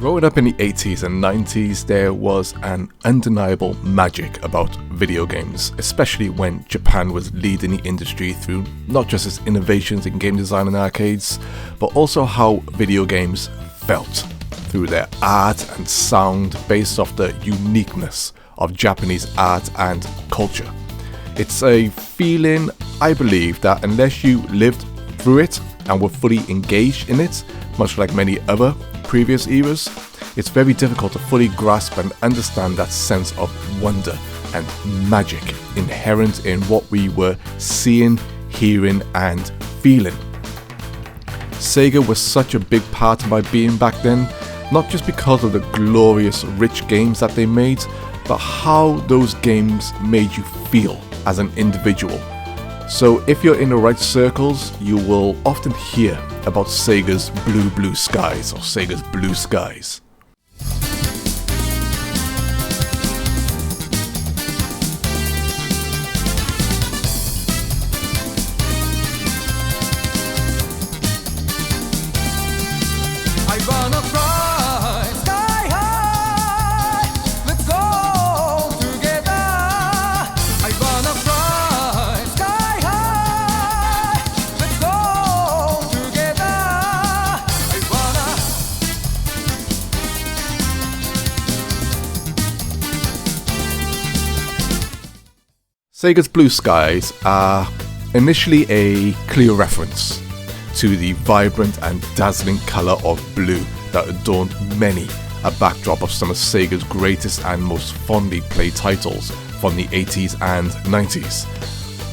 Growing up in the 80s and 90s, there was an undeniable magic about video games, especially when Japan was leading the industry through not just its innovations in game design and arcades, but also how video games felt through their art and sound based off the uniqueness of Japanese art and culture. It's a feeling, I believe, that unless you lived through it and were fully engaged in it, much like many other previous eras, it's very difficult to fully grasp and understand that sense of wonder and magic inherent in what we were seeing, hearing and feeling. Sega was such a big part of my being back then, not just because of the glorious, rich games that they made, but how those games made you feel as an individual. So if you're in the right circles, you will often hear about Sega's blue skies or Sega's blue skies. Sega's Blue Skies are initially a clear reference to the vibrant and dazzling colour of blue that adorned many a backdrop of some of Sega's greatest and most fondly played titles from the 80s and 90s.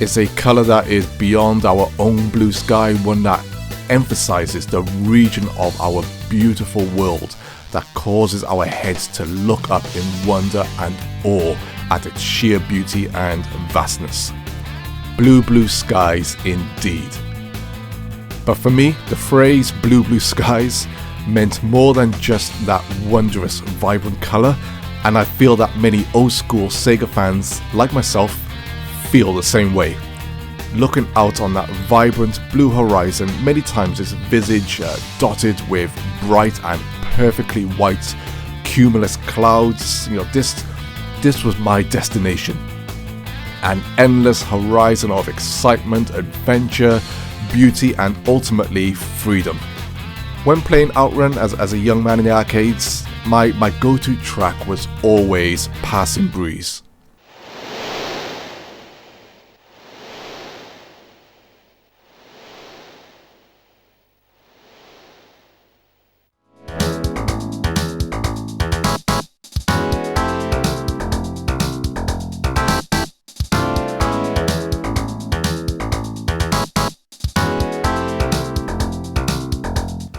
It's a colour that is beyond our own blue sky, one that emphasises the region of our beautiful world that causes our heads to look up in wonder and awe at its sheer beauty and vastness. Blue skies indeed. But for me, the phrase blue skies meant more than just that wondrous, vibrant colour, and I feel that many old school Sega fans like myself feel the same way. Looking out on that vibrant blue horizon, many times its visage dotted with bright and perfectly white cumulus clouds, this was my destination. An endless horizon of excitement, adventure, beauty and ultimately freedom. When playing OutRun as a young man in the arcades, my go-to track was always Passing Breeze.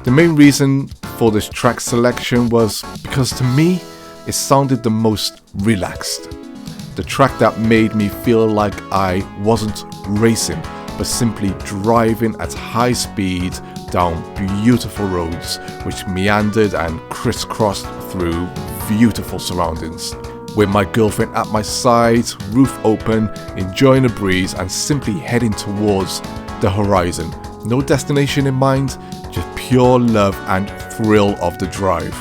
The main reason for this track selection was because to me, it sounded the most relaxed. The track that made me feel like I wasn't racing, but simply driving at high speed down beautiful roads which meandered and crisscrossed through beautiful surroundings. With my girlfriend at my side, roof open, enjoying the breeze and simply heading towards the horizon. No destination in mind, just pure love and thrill of the drive.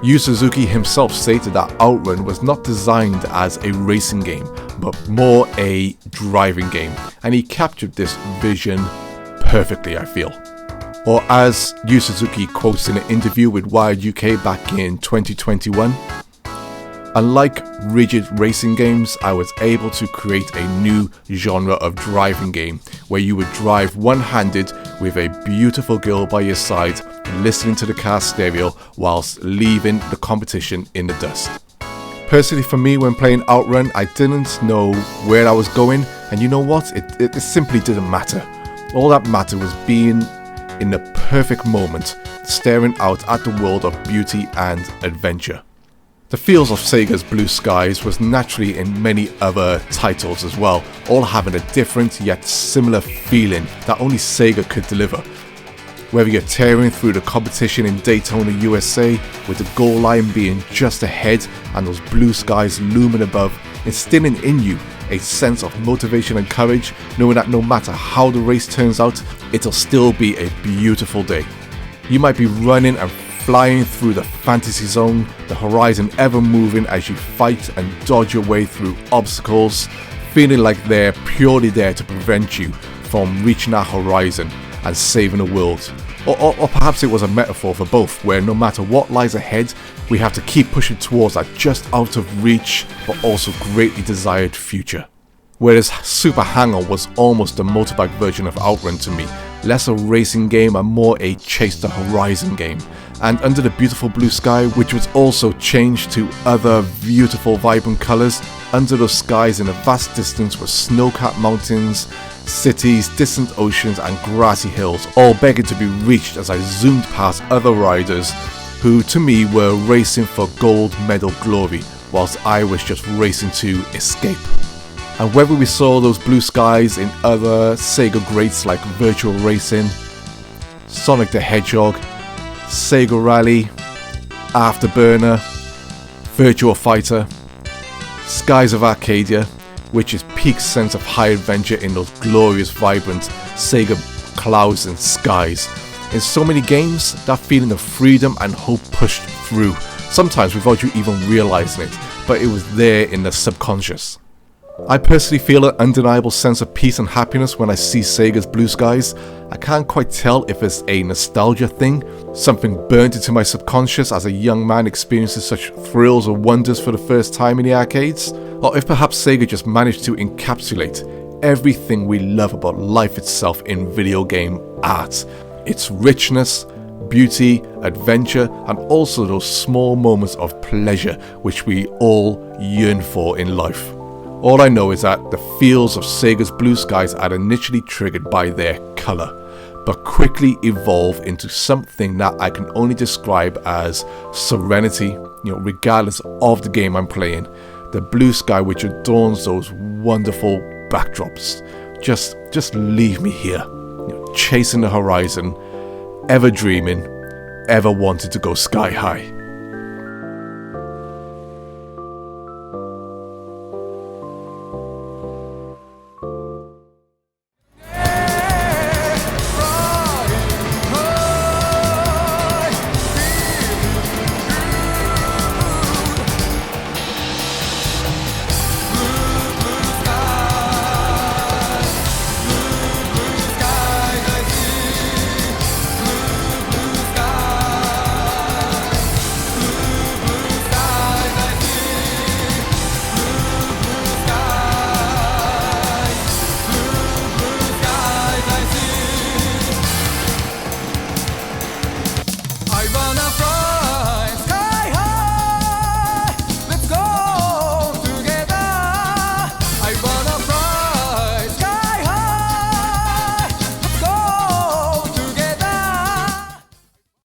Yu Suzuki himself stated that OutRun was not designed as a racing game, but more a driving game, and he captured this vision perfectly, I feel. Or as Yu Suzuki quotes in an interview with Wired UK back in 2021, "Unlike rigid racing games, I was able to create a new genre of driving game where you would drive one-handed with a beautiful girl by your side, listening to the car stereo whilst leaving the competition in the dust." Personally for me, when playing OutRun, I didn't know where I was going, and you know what? It simply didn't matter. All that mattered was being in the perfect moment, staring out at the world of beauty and adventure. The feels of Sega's Blue Skies was naturally in many other titles as well, all having a different yet similar feeling that only Sega could deliver. Whether you're tearing through the competition in Daytona, USA, with the goal line being just ahead and those blue skies looming above, instilling in you a sense of motivation and courage, knowing that no matter how the race turns out, it'll still be a beautiful day. You might be running and flying through the fantasy zone, the horizon ever moving as you fight and dodge your way through obstacles, feeling like they're purely there to prevent you from reaching that horizon and saving the world. Or perhaps it was a metaphor for both, where no matter what lies ahead, we have to keep pushing towards that just out of reach but also greatly desired future. Whereas Super Hang-On was almost a motorbike version of OutRun to me, less a racing game and more a chase the horizon game. And Under the Beautiful Blue Sky, which was also changed to other beautiful vibrant colours, under those skies in a vast distance were snow-capped mountains, cities, distant oceans and grassy hills, all begging to be reached as I zoomed past other riders who to me were racing for gold medal glory, whilst I was just racing to escape. And whether we saw those blue skies in other Sega greats like Virtual Racing, Sonic the Hedgehog, Sega Rally, Afterburner, Virtua Fighter, Skies of Arcadia, which is peak sense of high adventure in those glorious vibrant Sega clouds and skies. In so many games, that feeling of freedom and hope pushed through, sometimes without you even realizing it, but it was there in the subconscious. I personally feel an undeniable sense of peace and happiness when I see Sega's blue skies. I can't quite tell if it's a nostalgia thing, something burnt into my subconscious as a young man experiences such thrills or wonders for the first time in the arcades, or if perhaps Sega just managed to encapsulate everything we love about life itself in video game art. Its richness, beauty, adventure, and also those small moments of pleasure which we all yearn for in life. All I know is that the feels of Sega's blue skies are initially triggered by their colour, but quickly evolve into something that I can only describe as serenity, regardless of the game I'm playing. The blue sky which adorns those wonderful backdrops. Just leave me here, chasing the horizon, ever dreaming, ever wanted to go sky high.